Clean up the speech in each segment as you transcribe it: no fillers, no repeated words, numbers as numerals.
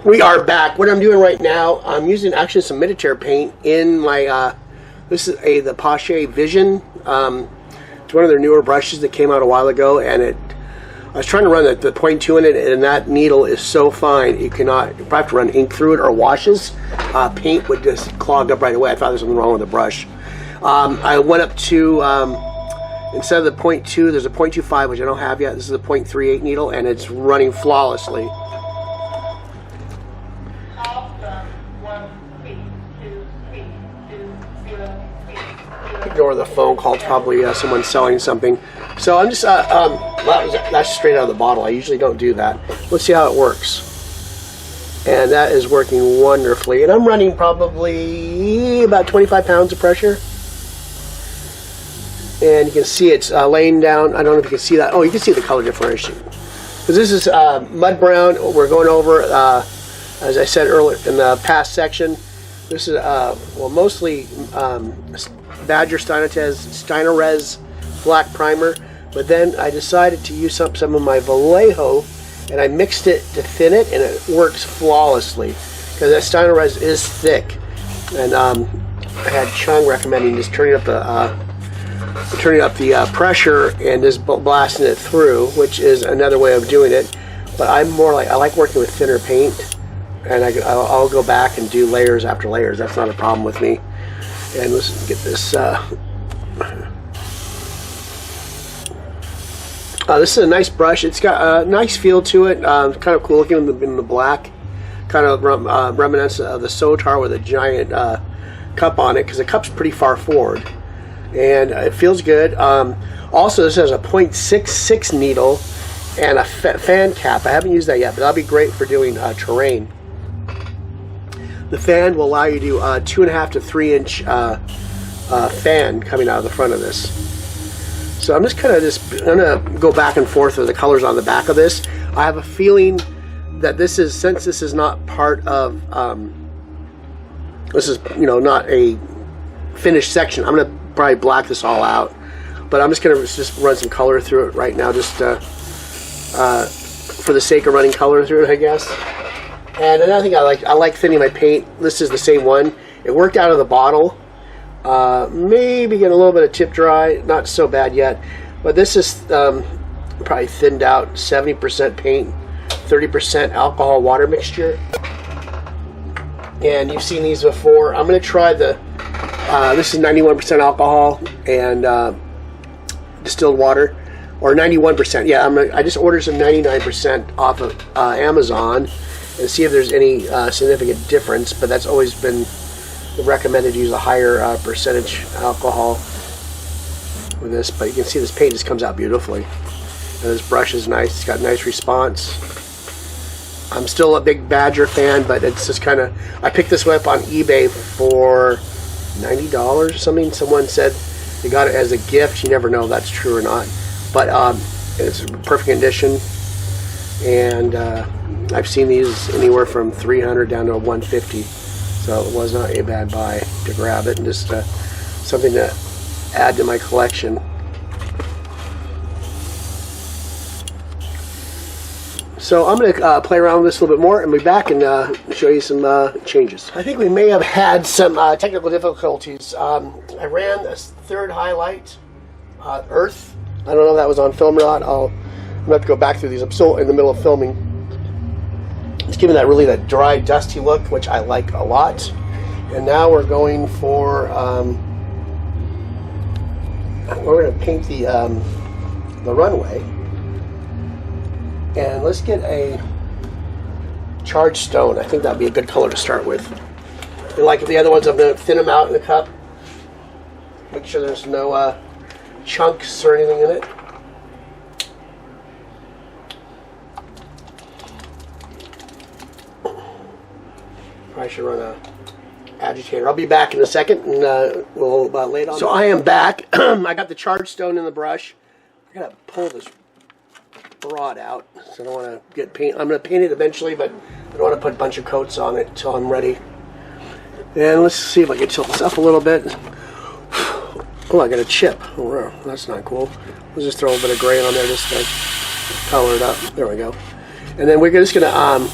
We are back. What I'm doing right now, I'm using actually some Minitaire paint in my, this is the Paasche Vision. It's one of their newer brushes that came out a while ago, and I was trying to run the 0.2 in it, and that needle is so fine, you probably have to run ink through it or washes. Paint would just clog up right away. I thought there was something wrong with the brush. I went up to, instead of the 0.2, there's a 0.25, which I don't have yet. This is a 0.38 needle, and it's running flawlessly. Ignore the phone call. It's probably someone selling something. So I'm just, that's straight out of the bottle. I usually don't do that. Let's see how it works. And that is working wonderfully. And I'm running probably about 25 pounds of pressure. And you can see it's laying down. I don't know if you can see that. Oh, you can see the color differentiation. Because this is mud brown. We're going over, as I said earlier in the past section, this is, well, mostly Badger Steinerez black primer, but then I decided to use some of my Vallejo, and I mixed it to thin it, and it works flawlessly because that Steinerez is thick. And I had Chung recommending just turning up the pressure and just blasting it through, which is another way of doing it. But I'm more like, I like working with thinner paint, and I'll go back and do layers after layers. That's not a problem with me. And let's get this. This is a nice brush. It's got a nice feel to it. Kind of cool looking in the black. Kind of reminiscent of the Sotar with a giant cup on it, because the cup's pretty far forward. And it feels good. Also, this has a 0.66 needle and a fan cap. I haven't used that yet, but that'll be great for doing terrain. The fan will allow you to do 2.5 to 3 inch fan coming out of the front of this. So I'm just kind of I'm gonna go back and forth with the colors on the back of this. I have a feeling that this is, since this is not part of, this is, you know, not a finished section, I'm gonna probably black this all out. But I'm just gonna run some color through it right now, just for the sake of running color through it, I guess. And another thing I like thinning my paint. This is the same one. It worked out of the bottle. Maybe getting a little bit of tip dry. Not so bad yet. But this is probably thinned out 70% paint, 30% alcohol water mixture. And you've seen these before. I'm going to try the, this is 91% alcohol and distilled water. Or 91%. Yeah, I just ordered some 99% off of Amazon, and see if there's any significant difference, but that's always been recommended to use a higher percentage alcohol with this. But you can see this paint just comes out beautifully, and this brush is nice. It's got nice response. I'm still a big Badger fan, but it's just kind of, I picked this one up on eBay for $90 or something. Someone said they got it as a gift. You never know if that's true or not, but it's in perfect condition. And I've seen these anywhere from $300 down to $150, so it was not a bad buy to grab it, and just something to add to my collection. So I'm going to play around with this a little bit more and be back and show you some changes. I think we may have had some technical difficulties. I ran this third highlight, Earth. I don't know if that was on film or not. I'm going to have to go back through these. I'm still in the middle of filming. It's giving that dry, dusty look, which I like a lot. And now we're going for, we're going to paint the runway. And let's get a charged stone. I think that'd be a good color to start with. And like the other ones, I'm going to thin them out in the cup. Make sure there's no chunks or anything in it. I should run a agitator. I'll be back in a second, and we'll lay it on. So I am back. I got the charged stone in the brush. I gotta pull this rod out, so I don't want to get paint. I'm gonna paint it eventually, but I don't want to put a bunch of coats on it until I'm ready. And let's see if I can tilt this up a little bit. Oh, I got a chip. Oh, that's not cool. Let's just throw a bit of gray on there just to color it up. There we go. And then we're just gonna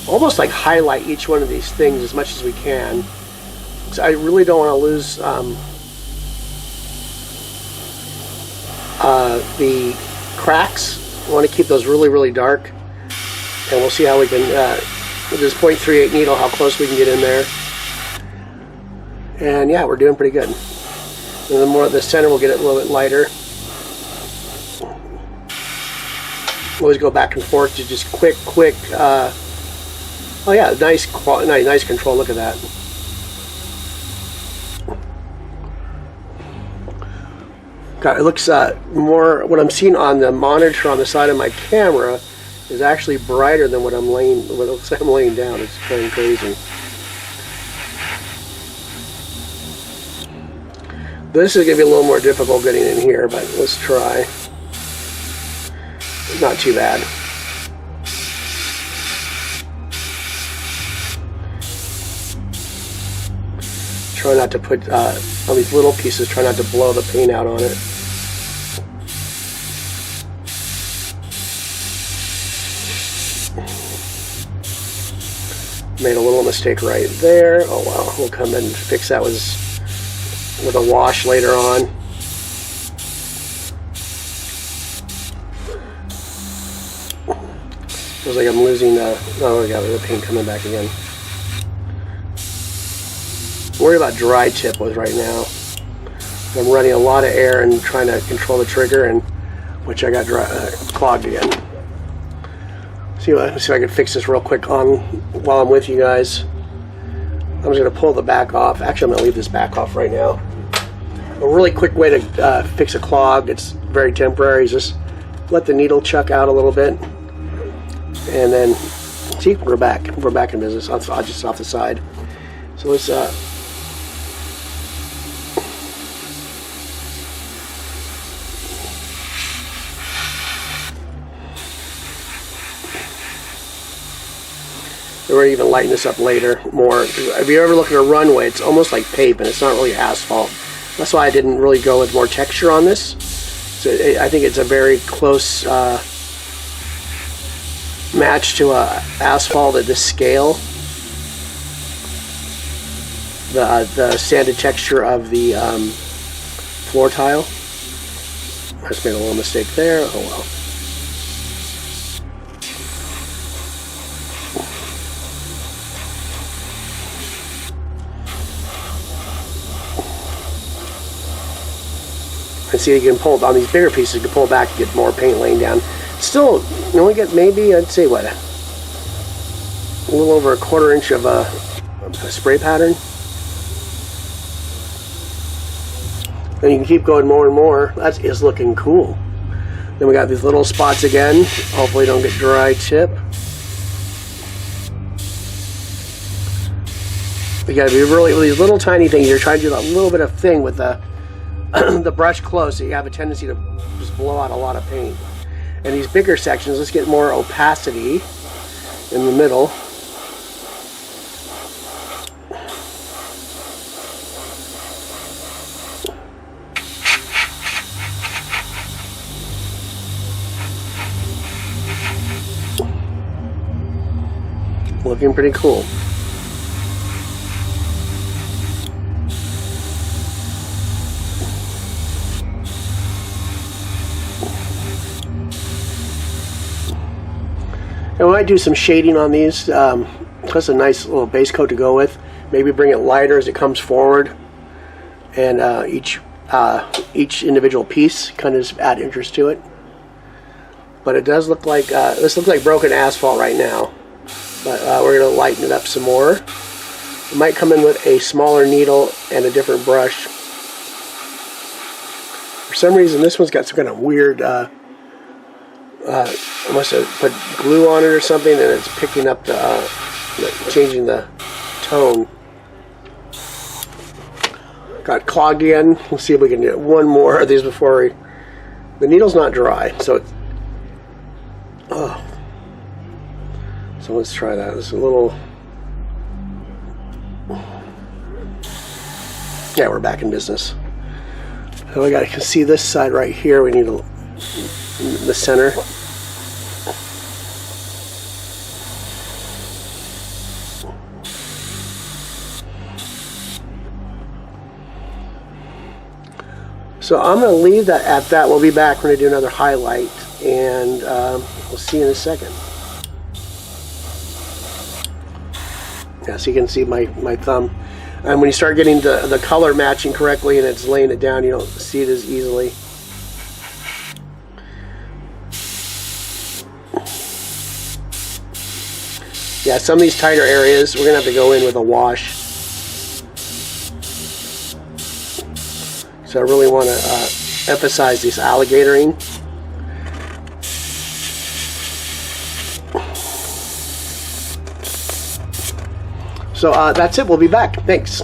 almost like highlight each one of these things as much as we can. So I really don't want to lose the cracks. I want to keep those really, really dark. And we'll see how we can, with this .38 needle, how close we can get in there. And yeah, we're doing pretty good. And the more at the center, we'll get it a little bit lighter. Always go back and forth to just quick. Oh yeah, nice control. Look at that. God, it looks more. What I'm seeing on the monitor on the side of my camera is actually brighter than what I'm laying. What it looks like I'm laying down. It's kind of crazy. This is going to be a little more difficult getting in here, but let's try. Not too bad. Try not to put on these little pieces. Try not to blow the paint out on it. Made a little mistake right there. Oh well, we'll come in and fix that with a wash later on. Feels like I'm losing the. Oh, we got the paint coming back again. Worry about dry tip with right now. I'm running a lot of air and trying to control the trigger, and which I got clogged again. See if I can fix this real quick while I'm with you guys. I'm just going to pull the back off. Actually, I'm going to leave this back off right now. A really quick way to fix a clog, it's very temporary, is just let the needle chuck out a little bit. And then, see, we're back in business. I'll just off the side. So let's, we're going to even lighten this up later more. If you ever look at a runway, it's almost like pavement. It's not really asphalt. That's why I didn't really go with more texture on this. So I think it's a very close match to asphalt at this scale. The sanded texture of the floor tile. I just made a little mistake there. Oh well. And see, you can pull on these bigger pieces. You can pull back and get more paint laying down. Still, you only get maybe, I'd say, what, a little over a quarter inch of a spray pattern. And you can keep going more and more. That is looking cool. Then we got these little spots again. Hopefully, don't get dry tip. You got to be really with these little tiny things. You're trying to do that little bit of thing with the brush close, so you have a tendency to just blow out a lot of paint. And these bigger sections, let's get more opacity in the middle. Looking pretty cool. I might do some shading on these. Plus a nice little base coat to go with. Maybe bring it lighter as it comes forward, and each individual piece kind of add interest to it. But it does look like this looks like broken asphalt right now. But we're going to lighten it up some more. It might come in with a smaller needle and a different brush. For some reason, this one's got some kind of weird. I must have put glue on it or something, and it's picking up changing the tone. Got clogged again. We'll see if we can get one more of these before the needle's not dry, so it's. Oh. So let's try that. This is a little. Yeah, we're back in business. So we got to see this side right here. We need the center. So I'm going to leave that at that. We'll be back. We're going to do another highlight, and we'll see you in a second. Yeah, so you can see my thumb. And when you start getting the color matching correctly and it's laying it down, you don't see it as easily. Yeah, some of these tighter areas, we're going to have to go in with a wash. So I really want to emphasize this alligatoring. So that's it. We'll be back. Thanks.